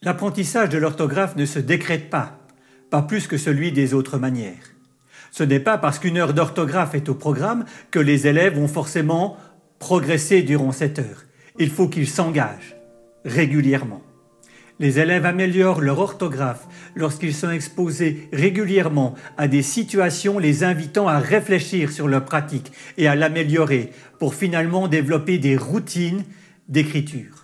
L'apprentissage de l'orthographe ne se décrète pas plus que celui des autres manières. Ce n'est pas parce qu'une heure d'orthographe est au programme que les élèves vont forcément progresser durant cette heure. Il faut qu'ils s'engagent régulièrement. Les élèves améliorent leur orthographe lorsqu'ils sont exposés régulièrement à des situations les invitant à réfléchir sur leur pratique et à l'améliorer pour finalement développer des routines d'écriture.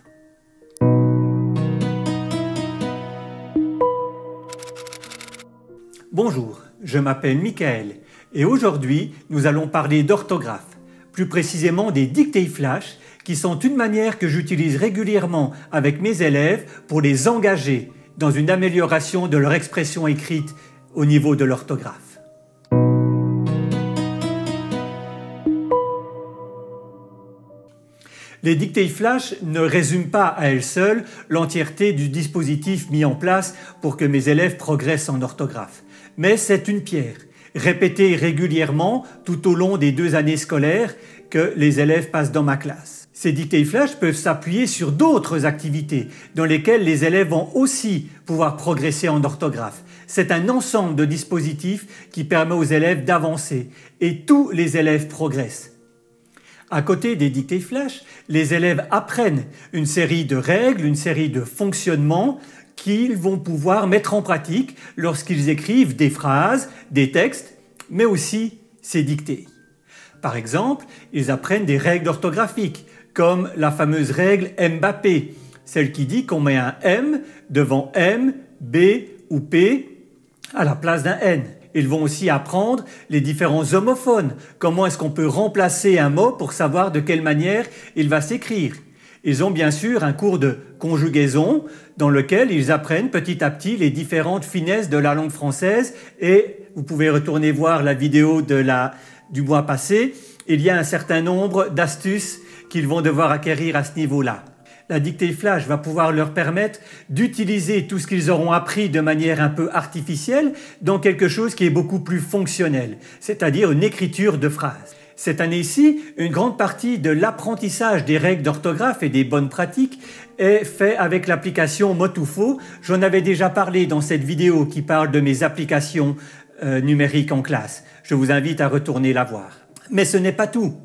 Bonjour, je m'appelle Michael et aujourd'hui nous allons parler d'orthographe, plus précisément des dictées flash qui sont une manière que j'utilise régulièrement avec mes élèves pour les engager dans une amélioration de leur expression écrite au niveau de l'orthographe. Les dictées flash ne résument pas à elles seules l'entièreté du dispositif mis en place pour que mes élèves progressent en orthographe. Mais c'est une pierre, répétée régulièrement tout au long des 2 années scolaires que les élèves passent dans ma classe. Ces dictées flash peuvent s'appuyer sur d'autres activités dans lesquelles les élèves vont aussi pouvoir progresser en orthographe. C'est un ensemble de dispositifs qui permet aux élèves d'avancer et tous les élèves progressent. À côté des dictées flash, les élèves apprennent une série de règles, une série de fonctionnements qu'ils vont pouvoir mettre en pratique lorsqu'ils écrivent des phrases, des textes, mais aussi ces dictées. Par exemple, ils apprennent des règles orthographiques, comme la fameuse règle Mbappé, celle qui dit qu'on met un M devant M, B ou P à la place d'un N. Ils vont aussi apprendre les différents homophones, comment est-ce qu'on peut remplacer un mot pour savoir de quelle manière il va s'écrire. Ils ont bien sûr un cours de conjugaison dans lequel ils apprennent petit à petit les différentes finesses de la langue française et vous pouvez retourner voir la vidéo du mois passé, il y a un certain nombre d'astuces qu'ils vont devoir acquérir à ce niveau-là. La dictée flash va pouvoir leur permettre d'utiliser tout ce qu'ils auront appris de manière un peu artificielle dans quelque chose qui est beaucoup plus fonctionnel, c'est-à-dire une écriture de phrases. Cette année-ci, une grande partie de l'apprentissage des règles d'orthographe et des bonnes pratiques est fait avec l'application Motufo. J'en avais déjà parlé dans cette vidéo qui parle de mes applications numériques en classe. Je vous invite à retourner la voir. Mais ce n'est pas tout.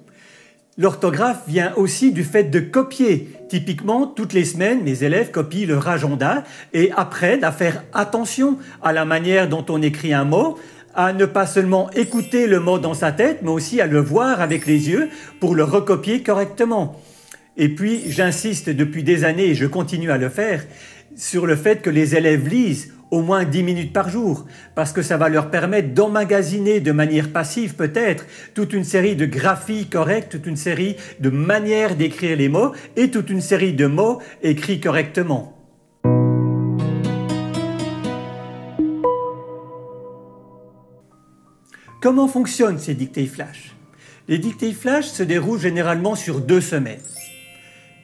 L'orthographe vient aussi du fait de copier. Typiquement, toutes les semaines, mes élèves copient leur agenda et apprennent à faire attention à la manière dont on écrit un mot, à ne pas seulement écouter le mot dans sa tête, mais aussi à le voir avec les yeux pour le recopier correctement. Et puis, j'insiste depuis des années, et je continue à le faire, sur le fait que les élèves lisent au moins 10 minutes par jour, parce que ça va leur permettre d'emmagasiner de manière passive peut-être toute une série de graphies correctes, toute une série de manières d'écrire les mots et toute une série de mots écrits correctement. Comment fonctionnent ces dictées flash? Les dictées flash se déroulent généralement sur 2 semaines.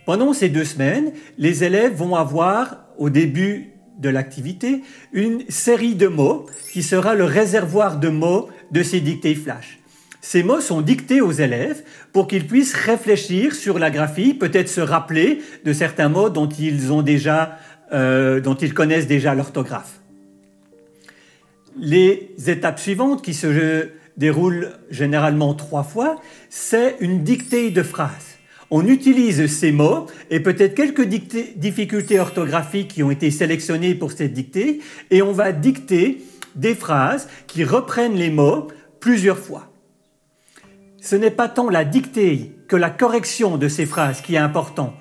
Pendant ces 2 semaines, les élèves vont avoir, au début de l'activité, une série de mots qui sera le réservoir de mots de ces dictées flash. Ces mots sont dictés aux élèves pour qu'ils puissent réfléchir sur la graphie, peut-être se rappeler de certains mots dont ils connaissent déjà l'orthographe. Les étapes suivantes qui se déroulent généralement 3 fois, c'est une dictée de phrases. On utilise ces mots et peut-être quelques difficultés orthographiques qui ont été sélectionnées pour cette dictée et on va dicter des phrases qui reprennent les mots plusieurs fois. Ce n'est pas tant la dictée que la correction de ces phrases qui est important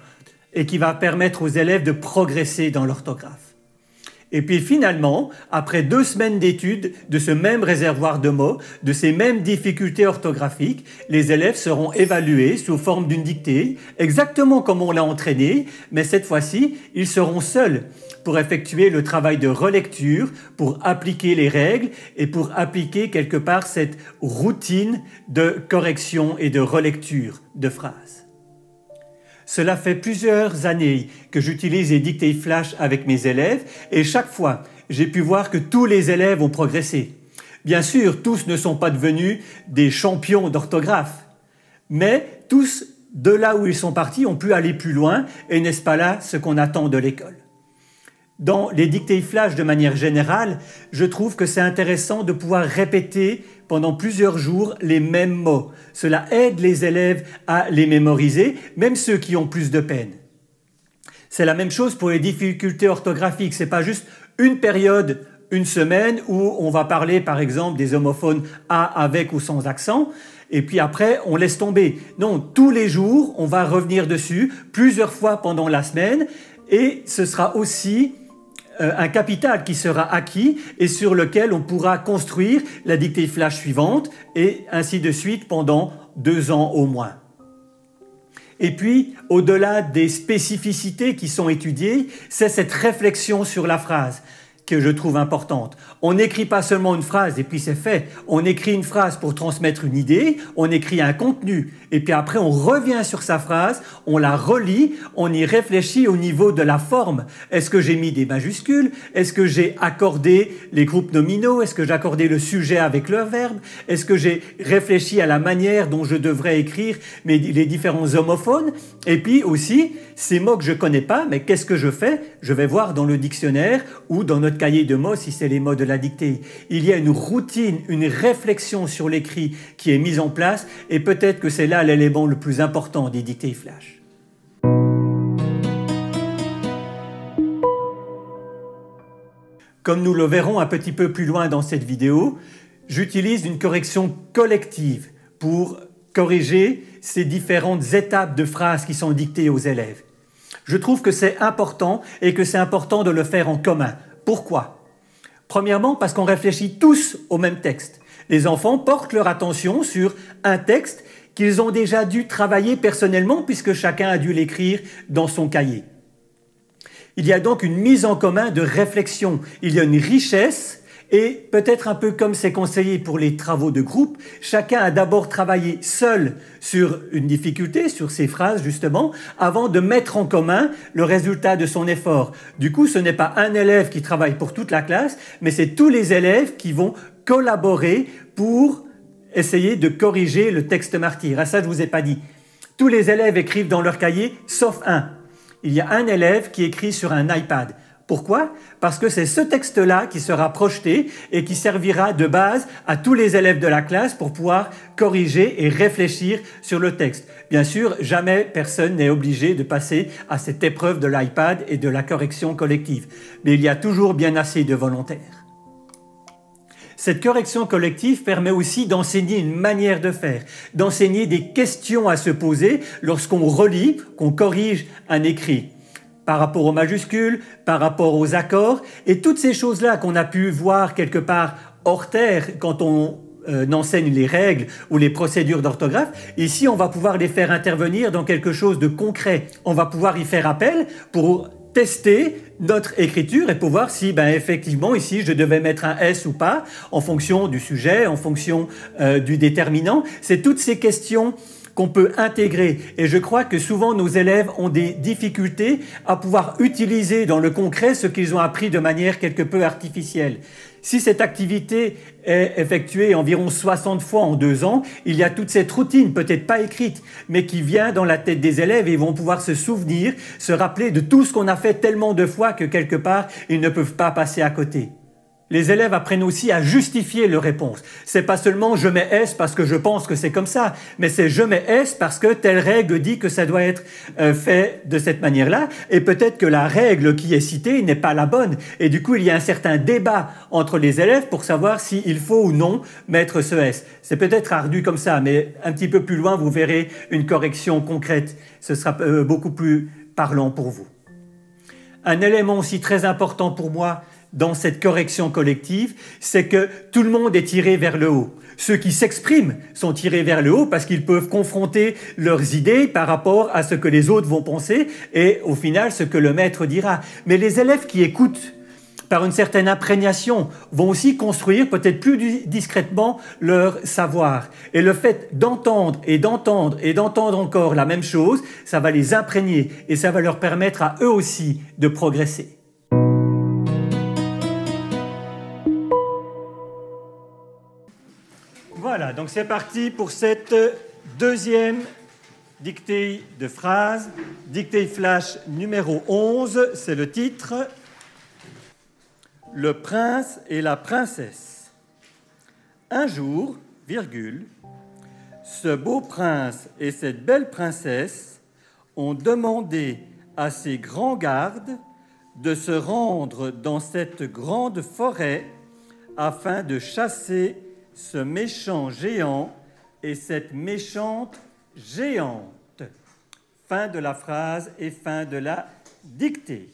et qui va permettre aux élèves de progresser dans l'orthographe. Et puis finalement, après 2 semaines d'études de ce même réservoir de mots, de ces mêmes difficultés orthographiques, les élèves seront évalués sous forme d'une dictée, exactement comme on l'a entraîné, mais cette fois-ci, ils seront seuls pour effectuer le travail de relecture, pour appliquer les règles et pour appliquer quelque part cette routine de correction et de relecture de phrases. Cela fait plusieurs années que j'utilise les dictées flash avec mes élèves et chaque fois, j'ai pu voir que tous les élèves ont progressé. Bien sûr, tous ne sont pas devenus des champions d'orthographe, mais tous, de là où ils sont partis, ont pu aller plus loin et n'est-ce pas là ce qu'on attend de l'école? Dans les dictées flash de manière générale, je trouve que c'est intéressant de pouvoir répéter pendant plusieurs jours les mêmes mots. Cela aide les élèves à les mémoriser, même ceux qui ont plus de peine. C'est la même chose pour les difficultés orthographiques. Ce n'est pas juste une période, une semaine, où on va parler par exemple des homophones A avec ou sans accent, et puis après on laisse tomber. Non, tous les jours, on va revenir dessus plusieurs fois pendant la semaine, et ce sera aussi un capital qui sera acquis et sur lequel on pourra construire la dictée flash suivante et ainsi de suite pendant 2 ans au moins. Et puis, au-delà des spécificités qui sont étudiées, c'est cette réflexion sur la phrase que je trouve importante. On n'écrit pas seulement une phrase et puis c'est fait. On écrit une phrase pour transmettre une idée, on écrit un contenu et puis après on revient sur sa phrase, on la relit, on y réfléchit au niveau de la forme. Est-ce que j'ai mis des majuscules? Est-ce que j'ai accordé les groupes nominaux? Est-ce que j'ai accordé le sujet avec le verbe? Est-ce que j'ai réfléchi à la manière dont je devrais écrire les différents homophones? Et puis aussi, ces mots que je ne connais pas, mais qu'est-ce que je fais? Je vais voir dans le dictionnaire ou dans notre cahier de mots si c'est les mots de la dictée. Il y a une routine, une réflexion sur l'écrit qui est mise en place et peut-être que c'est là l'élément le plus important des dictées flash. Comme nous le verrons un petit peu plus loin dans cette vidéo, j'utilise une correction collective pour corriger ces différentes étapes de phrases qui sont dictées aux élèves. Je trouve que c'est important et que c'est important de le faire en commun. Pourquoi? Premièrement, parce qu'on réfléchit tous au même texte. Les enfants portent leur attention sur un texte qu'ils ont déjà dû travailler personnellement puisque chacun a dû l'écrire dans son cahier. Il y a donc une mise en commun de réflexion. Il y a une richesse et peut-être un peu comme c'est conseillé pour les travaux de groupe, chacun a d'abord travaillé seul sur une difficulté, sur ces phrases justement, avant de mettre en commun le résultat de son effort. Du coup, ce n'est pas un élève qui travaille pour toute la classe, mais c'est tous les élèves qui vont collaborer pour essayer de corriger le texte martyr. Ah, ça, je ne vous ai pas dit. Tous les élèves écrivent dans leur cahier, sauf un. Il y a un élève qui écrit sur un iPad. Pourquoi? Parce que c'est ce texte-là qui sera projeté et qui servira de base à tous les élèves de la classe pour pouvoir corriger et réfléchir sur le texte. Bien sûr, jamais personne n'est obligé de passer à cette épreuve de l'iPad et de la correction collective. Mais il y a toujours bien assez de volontaires. Cette correction collective permet aussi d'enseigner une manière de faire, d'enseigner des questions à se poser lorsqu'on relit, qu'on corrige un écrit. Par rapport aux majuscules, par rapport aux accords, et toutes ces choses-là qu'on a pu voir quelque part hors terre quand on enseigne les règles ou les procédures d'orthographe, ici on va pouvoir les faire intervenir dans quelque chose de concret. On va pouvoir y faire appel pour tester notre écriture et pour voir si effectivement ici je devais mettre un S ou pas en fonction du sujet, en fonction du déterminant. C'est toutes ces questions qu'on peut intégrer. Et je crois que souvent nos élèves ont des difficultés à pouvoir utiliser dans le concret ce qu'ils ont appris de manière quelque peu artificielle. Si cette activité est effectuée environ 60 fois en 2 ans, il y a toute cette routine, peut-être pas écrite, mais qui vient dans la tête des élèves et ils vont pouvoir se souvenir, se rappeler de tout ce qu'on a fait tellement de fois que quelque part, ils ne peuvent pas passer à côté. Les élèves apprennent aussi à justifier leur réponse. C'est pas seulement je mets S parce que je pense que c'est comme ça, mais c'est je mets S parce que telle règle dit que ça doit être fait de cette manière-là, et peut-être que la règle qui est citée n'est pas la bonne. Et du coup, il y a un certain débat entre les élèves pour savoir s'il faut ou non mettre ce S. C'est peut-être ardu comme ça, mais un petit peu plus loin, vous verrez une correction concrète. Ce sera beaucoup plus parlant pour vous. Un élément aussi très important pour moi, dans cette correction collective, c'est que tout le monde est tiré vers le haut. Ceux qui s'expriment sont tirés vers le haut parce qu'ils peuvent confronter leurs idées par rapport à ce que les autres vont penser et au final ce que le maître dira. Mais les élèves qui écoutent par une certaine imprégnation vont aussi construire peut-être plus discrètement leur savoir. Et le fait d'entendre et d'entendre et d'entendre encore la même chose, ça va les imprégner et ça va leur permettre à eux aussi de progresser. Voilà, donc c'est parti pour cette deuxième dictée de phrase, dictée flash numéro 11, c'est le titre. le prince et la princesse. Un jour, virgule, ce beau prince et cette belle princesse ont demandé à ces grands gardes de se rendre dans cette grande forêt afin de chasser ce méchant géant et cette méchante géante. Fin de la phrase et fin de la dictée.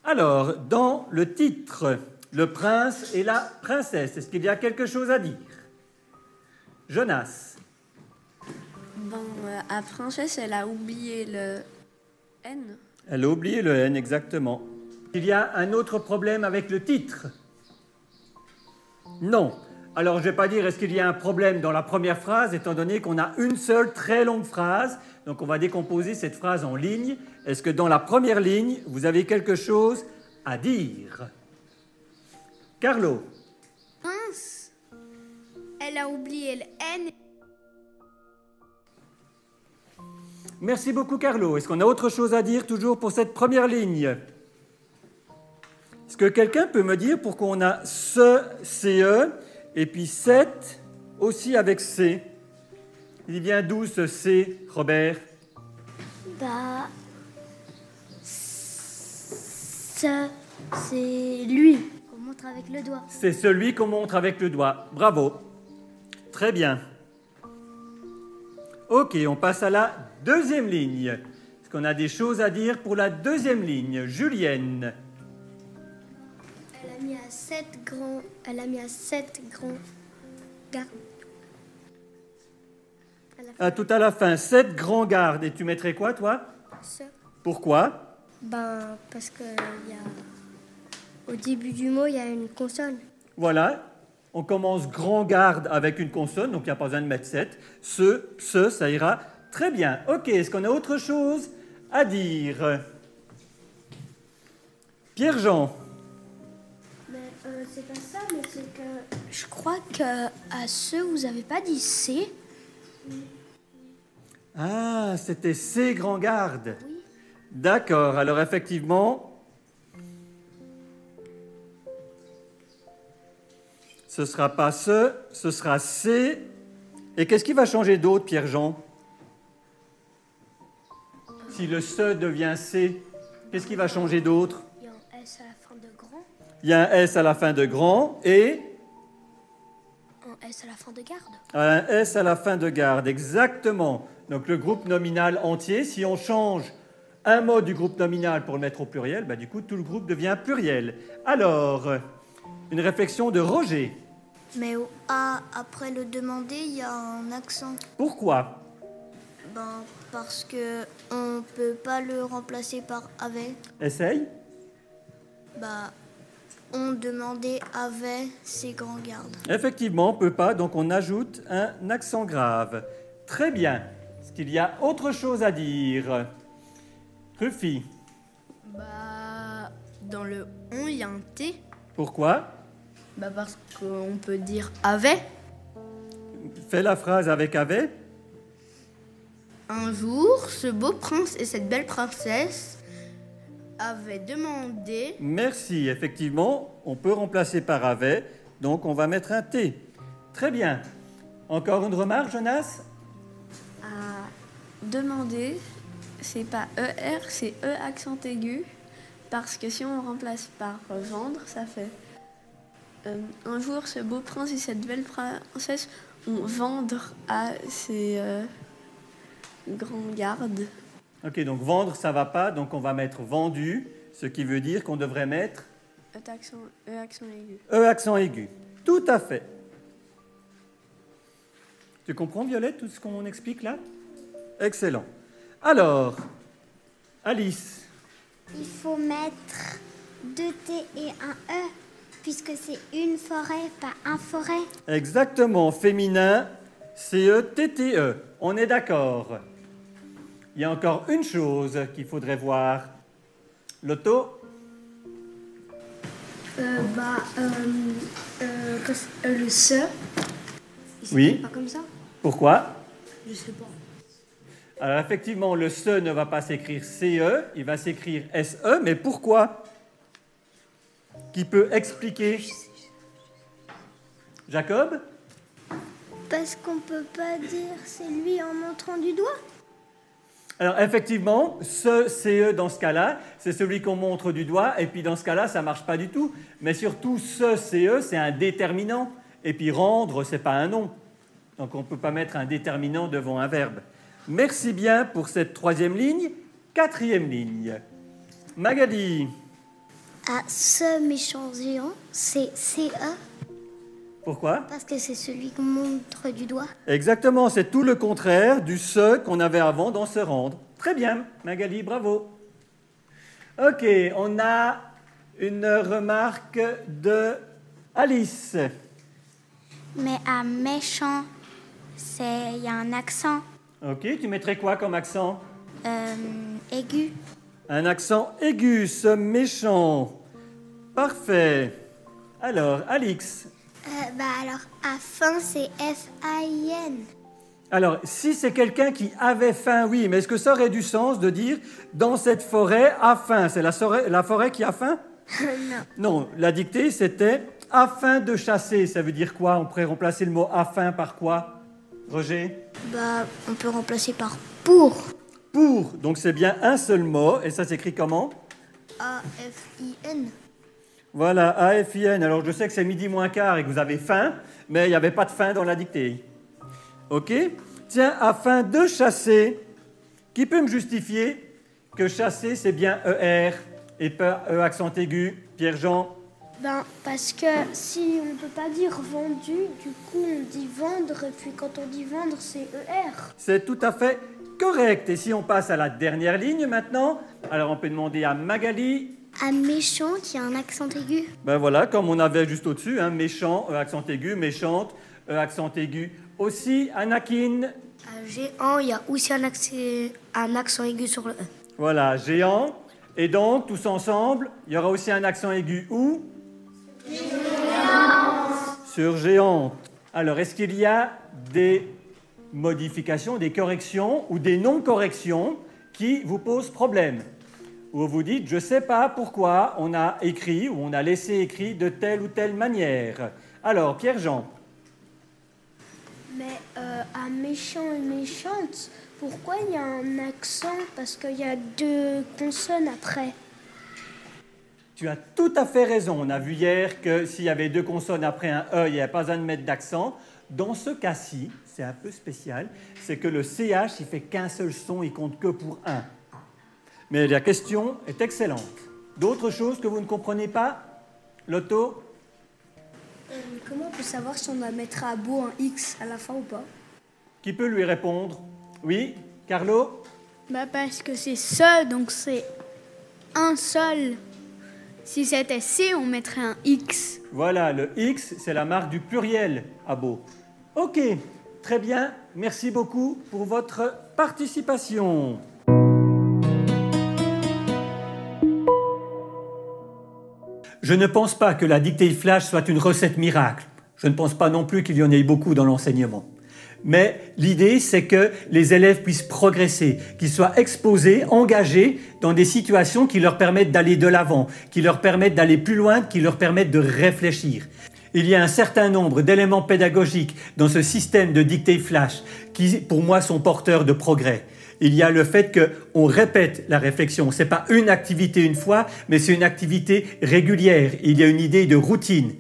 Alors, dans le titre, le prince et la princesse, est-ce qu'il y a quelque chose à dire? Jonas. Bon, la princesse, elle a oublié le N. Elle a oublié le N, exactement. Il y a un autre problème avec le titre? Non. Alors, je ne vais pas dire est-ce qu'il y a un problème dans la première phrase, étant donné qu'on a une seule très longue phrase. Donc, on va décomposer cette phrase en lignes. Est-ce que dans la première ligne, vous avez quelque chose à dire? Carlo. Mince, elle a oublié le N. Merci beaucoup, Carlo. Est-ce qu'on a autre chose à dire toujours pour cette première ligne? Est-ce que quelqu'un peut me dire pourquoi on a ce, CE, et puis 7 aussi avec C? Il vient d'où ce C, Robert? Bah, ça, c'est lui. On montre avec le doigt. C'est celui qu'on montre avec le doigt. Bravo. Très bien. Ok, on passe à la deuxième ligne. Est-ce qu'on a des choses à dire pour la deuxième ligne? Julienne. Elle a mis à 7 grands gardes. Tout à la fin, 7 grands gardes. Et tu mettrais quoi, toi? Ce. Pourquoi? Ben, parce que au début du mot, il y a une consonne. Voilà. On commence grand garde avec une consonne, donc il n'y a pas besoin de mettre 7. Ce, ça ira très bien. Ok, est-ce qu'on a autre chose à dire? Pierre-Jean. Mais c'est pas ça, mais c'est que je crois que à ce, vous n'avez pas dit C. Ah, c'était ces grands gardes. Oui. D'accord, alors effectivement, ce ne sera pas ce sera C. Et qu'est-ce qui va changer d'autre, Pierre-Jean? Si le ce devient C, qu'est-ce qui va changer d'autre? Il y a un S à la fin de grand, Il y a un S à la fin de grand et un S à la fin de garde. un S à la fin de garde, exactement. Donc le groupe nominal entier, si on change un mot du groupe nominal pour le mettre au pluriel, du coup tout le groupe devient pluriel. Alors, une réflexion de Roger. Mais au A, après le demander, il y a un accent. Pourquoi? Ben, parce que on peut pas le remplacer par avec. Essaye. Bah, on demandait avec ses grands gardes. Effectivement, on ne peut pas, donc on ajoute un accent grave. Très bien. Est-ce qu'il y a autre chose à dire? Rufi. Bah, dans le on, il y a un T. Pourquoi? Bah, parce qu'on peut dire avait. Fais la phrase avec avait. Un jour, ce beau prince et cette belle princesse avaient demandé. Merci, effectivement, on peut remplacer par avait, donc on va mettre un T. Très bien. Encore une remarque, Jonas? À demander, c'est pas ER, c'est E accent aigu. Parce que si on remplace par vendre, ça fait un jour, ce beau prince et cette belle princesse ont vendre à ces grands gardes. Ok, donc vendre, ça va pas, donc on va mettre vendu, ce qui veut dire qu'on devrait mettre E accent aigu. E accent aigu. Tout à fait. Tu comprends, Violette, tout ce qu'on explique là? Excellent. Alors, Alice. Il faut mettre 2 T et un E, puisque c'est une forêt, pas un forêt. Exactement, féminin, C-E-T-T-E. On est d'accord. Il y a encore une chose qu'il faudrait voir. Loto? Le se. Oui. Pas comme ça. Pourquoi? Je sais pas. Alors effectivement, le se ne va pas s'écrire CE, il va s'écrire SE, mais pourquoi? qui peut expliquer? Jacob? Parce qu'on peut pas dire c'est lui en montrant du doigt. Alors effectivement, ce CE dans ce cas-là, c'est celui qu'on montre du doigt, et puis dans ce cas-là, ça ne marche pas du tout. Mais surtout, ce CE, c'est un déterminant, et puis rendre, ce n'est pas un nom. Donc on ne peut pas mettre un déterminant devant un verbe. Merci bien pour cette troisième ligne. Quatrième ligne. Magali. Ah, ce méchant géant, c'est CE. Pourquoi? Parce que c'est celui qu'on montre du doigt. Exactement, c'est tout le contraire du ce qu'on avait avant dans se rendre. Très bien, Magali, bravo. Ok, on a une remarque de Alice. Mais à méchant, il y a un accent Ok, tu mettrais quoi comme accent? aigu. Un accent aigu, ce méchant. Parfait. Alors, Alix. Alors, à fin, c'est F-A-I-N. Alors, si c'est quelqu'un qui avait faim, oui, mais est-ce que ça aurait du sens de dire dans cette forêt a faim? C'est la forêt qui a faim? Non. Non, la dictée c'était afin de chasser. Ça veut dire quoi? On pourrait remplacer le mot afin par quoi? Roger? On peut remplacer par pour. Pour. Donc c'est bien un seul mot. Et ça s'écrit comment? A-F-I-N. Voilà, A-F-I-N. Alors je sais que c'est midi moins quart et que vous avez faim, mais il n'y avait pas de faim dans la dictée. Ok? Tiens, afin de chasser, qui peut me justifier que chasser c'est bien ER et pas E accent aigu? Pierre-Jean? Parce que si on ne peut pas dire vendu, du coup on dit vendre, et puis quand on dit vendre, c'est ER. C'est tout à fait correct. Et si on passe à la dernière ligne maintenant, alors on peut demander à Magali. À méchant, il y a un accent aigu. Ben voilà, comme on avait juste au-dessus, hein, méchant, accent aigu, méchante, accent aigu. Aussi, Anakin. À géant, il y a aussi un accent aigu sur le E. Voilà, géant. Et donc, tous ensemble, il y aura aussi un accent aigu où? Sur géante. Alors, est-ce qu'il y a des modifications, des corrections ou des non-corrections qui vous posent problème? Où vous dites, je ne sais pas pourquoi on a écrit ou on a laissé écrit de telle ou telle manière. Alors, Pierre-Jean. Mais à méchant et méchante, pourquoi il y a un accent? Parce qu'il y a deux consonnes après. Tu as tout à fait raison. On a vu hier que s'il y avait deux consonnes après un E, il n'y a pas besoin de mettre d'accent. Dans ce cas-ci, c'est un peu spécial, c'est que le CH, il fait qu'un seul son, il compte que pour un. Mais la question est excellente. D'autres choses que vous ne comprenez pas? Loto? Comment on peut savoir si on doit mettre à bout un X à la fin ou pas? Qui peut lui répondre? Oui? Carlo? Parce que c'est ce, donc c'est un seul. Si c'était C, on mettrait un X. Voilà, le X, c'est la marque du pluriel, abo. Ok, très bien. Merci beaucoup pour votre participation. Je ne pense pas que la dictée flash soit une recette miracle. Je ne pense pas non plus qu'il y en ait beaucoup dans l'enseignement. Mais l'idée, c'est que les élèves puissent progresser, qu'ils soient exposés, engagés dans des situations qui leur permettent d'aller de l'avant, qui leur permettent d'aller plus loin, qui leur permettent de réfléchir. Il y a un certain nombre d'éléments pédagogiques dans ce système de dictée flash qui, pour moi, sont porteurs de progrès. Il y a le fait qu'on répète la réflexion. Ce n'est pas une activité une fois, mais c'est une activité régulière. Il y a une idée de routine.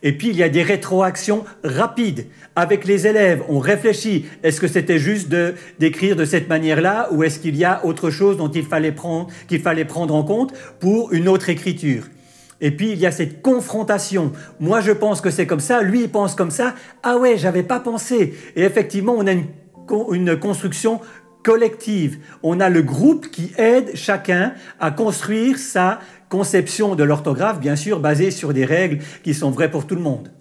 Et puis, il y a des rétroactions rapides. Avec les élèves, on réfléchit. Est-ce que c'était juste d'écrire de cette manière-là ou est-ce qu'il y a autre chose dont qu'il fallait prendre en compte pour une autre écriture? Et puis, il y a cette confrontation. Moi, je pense que c'est comme ça. Lui, il pense comme ça. Ah ouais, j'avais pas pensé. Et effectivement, on a une construction collective. On a le groupe qui aide chacun à construire sa conception de l'orthographe, bien sûr, basée sur des règles qui sont vraies pour tout le monde.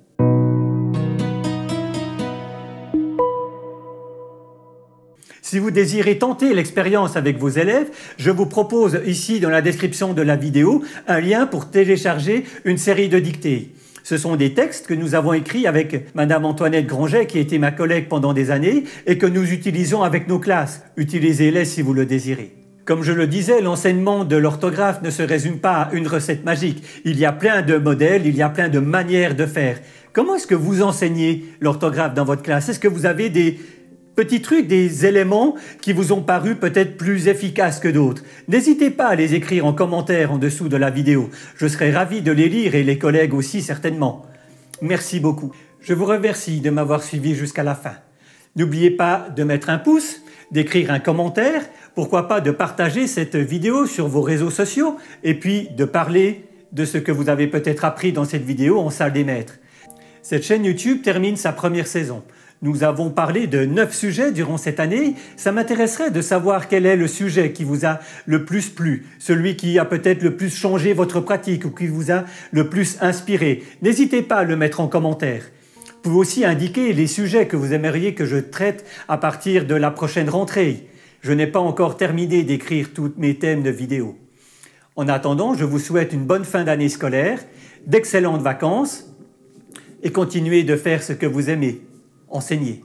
Si vous désirez tenter l'expérience avec vos élèves, je vous propose ici dans la description de la vidéo un lien pour télécharger une série de dictées. Ce sont des textes que nous avons écrits avec Madame Antoinette Granget, qui était ma collègue pendant des années, et que nous utilisons avec nos classes. Utilisez-les si vous le désirez. Comme je le disais, l'enseignement de l'orthographe ne se résume pas à une recette magique. Il y a plein de modèles, il y a plein de manières de faire. Comment est-ce que vous enseignez l'orthographe dans votre classe? Est-ce que vous avez des petits trucs, des éléments qui vous ont paru peut-être plus efficaces que d'autres? N'hésitez pas à les écrire en commentaire en dessous de la vidéo. Je serai ravi de les lire et les collègues aussi certainement. Merci beaucoup. Je vous remercie de m'avoir suivi jusqu'à la fin. N'oubliez pas de mettre un pouce, d'écrire un commentaire, pourquoi pas de partager cette vidéo sur vos réseaux sociaux et puis de parler de ce que vous avez peut-être appris dans cette vidéo en salle des maîtres. Cette chaîne YouTube termine sa première saison. Nous avons parlé de 9 sujets durant cette année. Ça m'intéresserait de savoir quel est le sujet qui vous a le plus plu, celui qui a peut-être le plus changé votre pratique ou qui vous a le plus inspiré. N'hésitez pas à le mettre en commentaire. Vous pouvez aussi indiquer les sujets que vous aimeriez que je traite à partir de la prochaine rentrée. Je n'ai pas encore terminé d'écrire tous mes thèmes de vidéos. En attendant, je vous souhaite une bonne fin d'année scolaire, d'excellentes vacances et continuez de faire ce que vous aimez, enseigner.